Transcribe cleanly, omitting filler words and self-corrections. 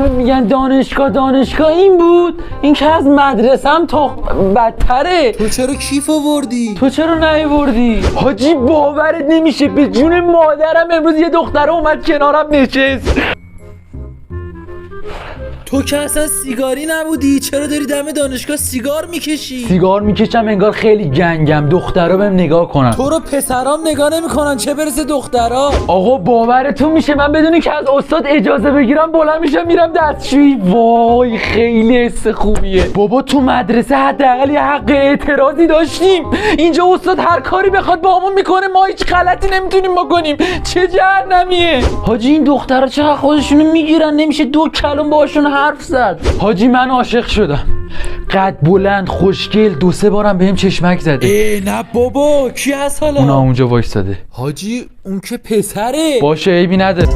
همه میگن دانشگاه این بود. این که از مدرسم تا بدتره. تو چرا کیف آوردی؟ تو چرا نیاوردی؟ حاجی باورت نمیشه، به جون مادرم امروز یه دختره اومد کنارم نشست. تو که اصلا سیگاری نبودی، چرا داری دم دانشگاه سیگار میکشی؟ سیگار میکشم انگار خیلی گنگم، دخترا بهم نگاه کنن. تو رو پسرام نگاه نمیکنن، چه برسه دخترا. آقا باورتون میشه من بدونی که از استاد اجازه بگیرم بلند میشم میرم دستشویی؟ وای خیلی حس خوبیه. بابا تو مدرسه حداقل یه حق اعتراضی داشتیم. اینجا استاد هر کاری بخواد باهامون میکنه، ما هیچ غلطی نمیتونیم بکنیم. چه جهنمیه. حاجی این دخترا چقدر خودشونو میگیرن، نمیشه دو کلمه باهاشون حرف زد. حاجی من عاشق شدم، قد بلند خوشگل، 2-3 بارم بهم چشمک زده. نه بابا کی هست حالا؟ اونا اونجا وایساده. حاجی اون که پسره. باشه عیبی نداره.